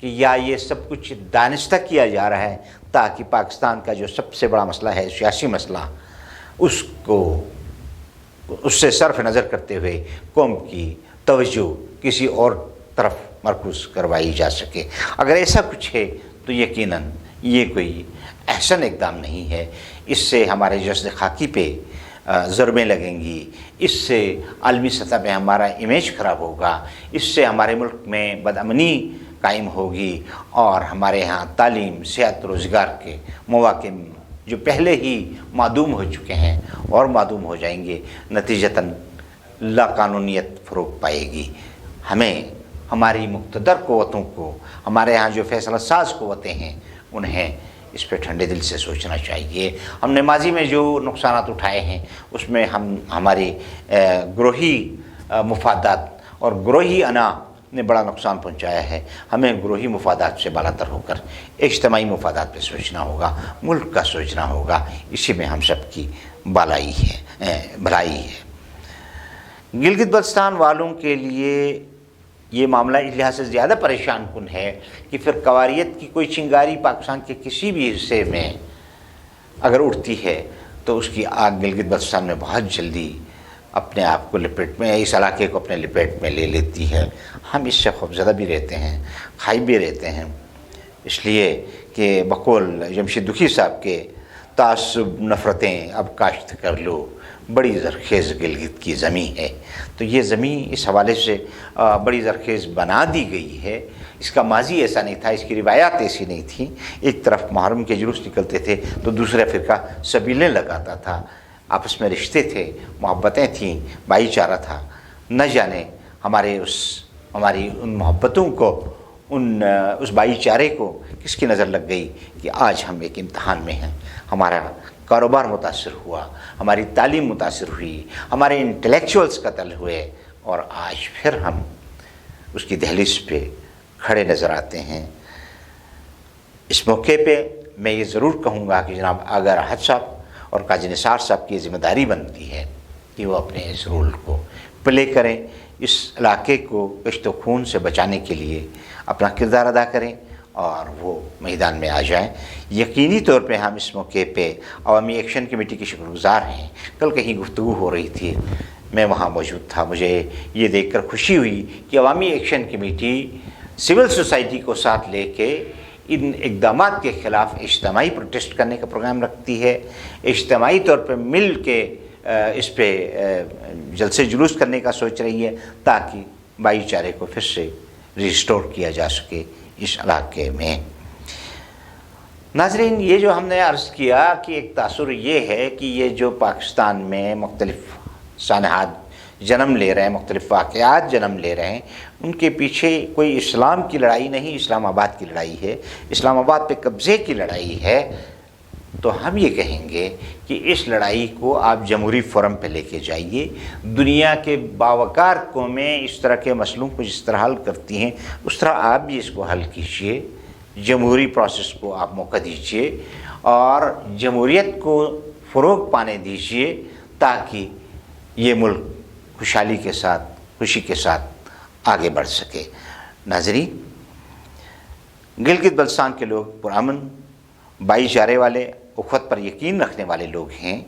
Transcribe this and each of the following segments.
کہ یا یہ سب کچھ دانستہ کیا جا رہا ہے تاکہ پاکستان کا جو سب سے بڑا مسئلہ ہے سیاسی مسئلہ اس سے صرف نظر کرتے ہوئے قوم کی توجہ کسی اور طرف مرکوز کروائی جا سکے۔ اگر ایسا کچھ ہے تو یقیناً یہ کوئی احسن اقدام نہیں ہے، اس سے ہمارے جسد خاکی پہ ضربیں لگیں گی، اس سے عالمی سطح پہ ہمارا امیج خراب ہوگا، اس سے ہمارے ملک میں بدامنی قائم ہوگی اور ہمارے ہاں تعلیم، صحت، روزگار کے مواقع جو پہلے ہی معدوم ہو چکے ہیں اور معدوم ہو جائیں گے، نتیجتاً لا قانونیت فروغ پائے گی۔ ہمیں ہماری مقتدر قوتوں کو، ہمارے ہاں جو فیصلہ ساز قوتیں ہیں، انہیں اس پہ ٹھنڈے دل سے سوچنا چاہیے۔ ہم نے ماضی میں جو نقصانات اٹھائے ہیں اس میں ہماری گروہی مفادات اور گروہی انا نے بڑا نقصان پہنچایا ہے۔ ہمیں گروہی مفادات سے بالاتر ہو کر اجتماعی مفادات پہ سوچنا ہوگا، ملک کا سوچنا ہوگا، اسی میں ہم سب کی بھلائی ہے۔ گلگت بلتستان والوں کے لیے یہ معاملہ اس لحاظ سے زیادہ پریشان کن ہے کہ پھر قواریت کی کوئی چنگاری پاکستان کے کسی بھی حصے میں اگر اٹھتی ہے تو اس کی آگ گلگت بلتستان میں بہت جلدی اپنے آپ کو لپیٹ میں، اس علاقے کو اپنے لپیٹ میں لے لیتی ہے۔ ہم اس سے خوفزدہ بھی رہتے ہیں، خائف بھی رہتے ہیں، اس لیے کہ بقول جمشید دکھی صاحب کے تعصب نفرتیں اب کاشت کر لو، بڑی زرخیز گلگت کی زمین ہے۔ تو یہ زمین اس حوالے سے بڑی زرخیز بنا دی گئی ہے۔ اس کا ماضی ایسا نہیں تھا، اس کی روایات ایسی نہیں تھیں۔ ایک طرف محرم کے جلوس نکلتے تھے تو دوسرا فرقہ سبیلیں لگاتا تھا، آپس میں رشتے تھے، محبتیں تھیں، بھائی چارہ تھا۔ نہ جانے ہماری ان محبتوں کو، اس بھائی چارے کو کس کی نظر لگ گئی کہ آج ہم ایک امتحان میں ہیں۔ ہمارا کاروبار متاثر ہوا، ہماری تعلیم متاثر ہوئی، ہمارے انٹلیکچوئلز قتل ہوئے، اور آج پھر ہم اس کی دہلیز پہ کھڑے نظر آتے ہیں۔ اس موقع پہ میں یہ ضرور کہوں گا کہ جناب آغا راحت صاحب اور قاضی نثار صاحب کی ذمہ داری بنتی ہے کہ وہ اپنے اس رول کو پلے کریں، اس علاقے کو کشت و خون سے بچانے کے لیے اپنا کردار ادا کریں اور وہ میدان میں آ جائیں۔ یقینی طور پہ ہم اس موقع پہ عوامی ایکشن کمیٹی کے شکر گزار ہیں۔ کل کہیں گفتگو ہو رہی تھی، میں وہاں موجود تھا، مجھے یہ دیکھ کر خوشی ہوئی کہ عوامی ایکشن کمیٹی سول سوسائٹی کو ساتھ لے کے ان اقدامات کے خلاف اجتماعی پروٹیسٹ کرنے کا پروگرام رکھتی ہے، اجتماعی طور پہ مل کے اس پہ جلسے جلوس کرنے کا سوچ رہی ہے تاکہ بھائی چارے کو پھر سے ریسٹور کیا جا سکے اس علاقے میں۔ ناظرین، یہ جو ہم نے عرض کیا کہ ایک تاثر یہ ہے کہ یہ جو پاکستان میں مختلف سانحات جنم لے رہے ہیں، مختلف واقعات جنم لے رہے ہیں، ان کے پیچھے کوئی اسلام کی لڑائی نہیں، اسلام آباد کی لڑائی ہے، اسلام آباد پہ قبضے کی لڑائی ہے۔ تو ہم یہ کہیں گے کہ اس لڑائی کو آپ جمہوری فورم پہ لے کے جائیے۔ دنیا کے باوقار قومیں اس طرح کے مسئلوں کو جس طرح حل کرتی ہیں اس طرح آپ بھی اس کو حل کیجیے، جمہوری پروسیس کو آپ موقع دیجیے اور جمہوریت کو فروغ پانے دیجیے تاکہ یہ ملک خوشحالی کے ساتھ، خوشی کے ساتھ آگے بڑھ سکے۔ ناظرین، گلگت بلتستان کے لوگ پرامن، بھائی چارے والے، اخوت پر یقین رکھنے والے لوگ ہیں،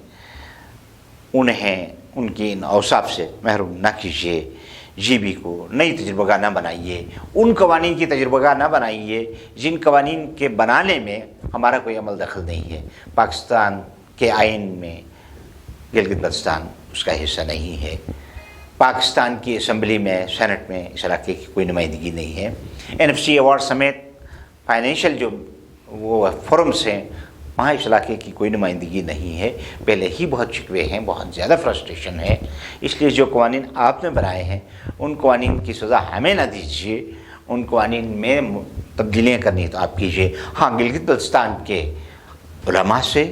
انہیں ان کی ان اوصاف سے محروم نہ کیجیے۔ جی بی کو نئی تجربہ گاہ نہ بنائیے، ان قوانین کی تجربہ گاہ نہ بنائیے جن قوانین کے بنانے میں ہمارا کوئی عمل دخل نہیں ہے۔ پاکستان کے آئین میں گلگت بلتستان اس کا حصہ نہیں ہے، پاکستان کی اسمبلی میں، سینٹ میں اس علاقے کی کوئی نمائندگی نہیں ہے۔ NFC ایوارڈ سمیت فائنینشیل جو وہ فورمز ہیں وہاں اس علاقے کی کوئی نمائندگی نہیں ہے۔ پہلے ہی بہت شکوے ہیں، بہت زیادہ فرسٹریشن ہے، اس لیے جو قوانین آپ نے بنائے ہیں ان قوانین کی سزا ہمیں نہ دیجیے، ان قوانین میں تبدیلیاں کرنی تو آپ کیجیے۔ ہاں، گلگت بلتستان کے علماء سے،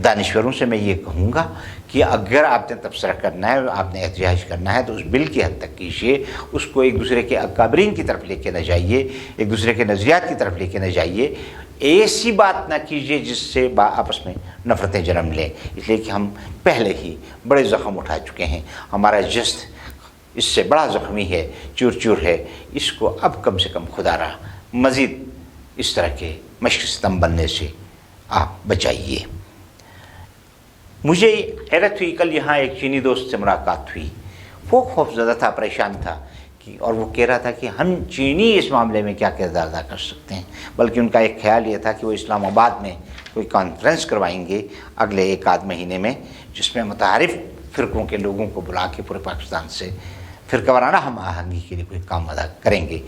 دانشوروں سے میں یہ کہوں گا کہ اگر آپ نے تبصرہ کرنا ہے، آپ نے احتجاج کرنا ہے تو اس بل کی حد تک کیجیے، اس کو ایک دوسرے کے اکابرین کی طرف لے کے نہ جائیے، ایک دوسرے کے نظریات کی طرف لے کے نہ جائیے، ایسی بات نہ کیجیے جس سے آپس میں نفرتیں جنم لیں، اس لیے کہ ہم پہلے ہی بڑے زخم اٹھا چکے ہیں، ہمارا جسد اس سے بڑا زخمی ہے، چور چور ہے، اس کو اب کم سے کم خدا را مزید اس طرح کے مشق ستم بننے سے آپ بچائیے۔ مجھے حیرت ہوئی، کل یہاں ایک چینی دوست سے ملاقات ہوئی، وہ خوفزدہ تھا، پریشان تھا اور وہ کہہ رہا تھا کہ ہم چینی اس معاملے میں کیا کردار ادا کر سکتے ہیں، بلکہ ان کا ایک خیال یہ تھا کہ وہ اسلام آباد میں کوئی کانفرنس کروائیں گے اگلے ایک آدھ مہینے میں، جس میں متعارف فرقوں کے لوگوں کو بلا کے پورے پاکستان سے فرقہ وارانہ ہم آہنگی کے لیے کوئی کام ادا کریں گے۔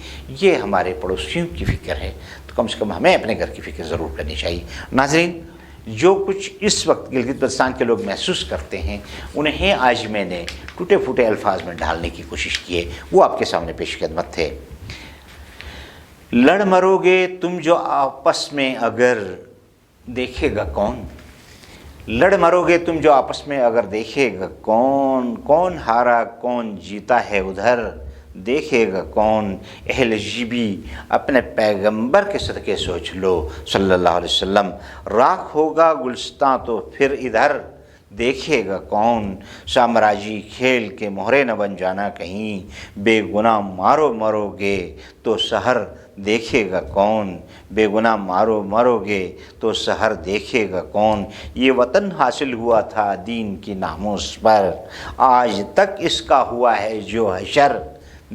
یہ ہمارے پڑوسیوں کی فکر ہے، تو کم سے کم ہمیں اپنے گھر کی فکر ضرور کرنی چاہیے۔ ناظرین، جو کچھ اس وقت گلگت بلتستان کے لوگ محسوس کرتے ہیں، انہیں آج میں نے ٹوٹے پھوٹے الفاظ میں ڈھالنے کی کوشش کی ہے، وہ آپ کے سامنے پیش خدمت ہے۔ لڑ مرو گے تم جو آپس میں اگر دیکھے گا کون، لڑ مرو گے تم جو آپس میں اگر دیکھے گا کون، کون ہارا کون جیتا ہے ادھر دیکھے گا کون، اہل جیبی اپنے پیغمبر کے صدقے سوچ لو صلی اللہ علیہ وسلم، راکھ ہوگا گلستاں تو پھر ادھر دیکھے گا کون، سامراجی کھیل کے مہرے نہ بن جانا کہیں، بے گناہ مارو مرو گے تو سحر دیکھے گا کون، بے گناہ مرو گے تو سحر دیکھے گا کون، یہ وطن حاصل ہوا تھا دین کی ناموس پر، آج تک اس کا ہوا ہے جو حشر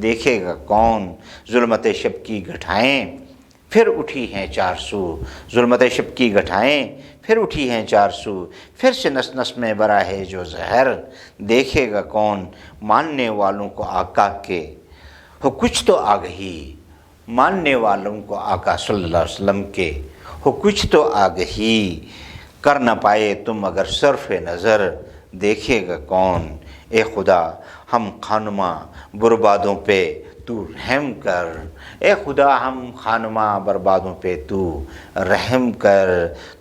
دیکھے گا کون، ظلمت شب کی گھٹائیں پھر اٹھی ہیں 400، ظلمت شب کی گھٹائیں پھر اٹھی ہیں 400، پھر سے نس نس میں برا ہے جو زہر دیکھے گا کون، ماننے والوں کو آقا کے ہو کچھ تو آگہی، ماننے والوں کو آقا صلی اللہ علیہ وسلم کے ہو کچھ تو آگہی، کر نہ پائے تم اگر صرف نظر دیکھے گا کون، اے خدا ہم خانمہ بربادوں پہ تو رحم کر، اے خدا ہم خانمہ بربادوں پہ تو رحم کر،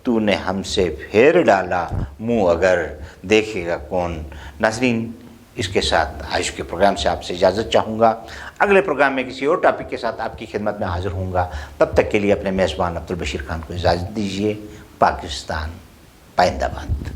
تو نے ہم سے پھیر ڈالا منہ اگر دیکھے گا کون۔ ناظرین، اس کے ساتھ آج کے پروگرام سے آپ سے اجازت چاہوں گا، اگلے پروگرام میں کسی اور ٹاپک کے ساتھ آپ کی خدمت میں حاضر ہوں گا، تب تک کے لیے اپنے میزبان عبدالبشیر خان کو اجازت دیجیے۔ پاکستان پائندہ باد۔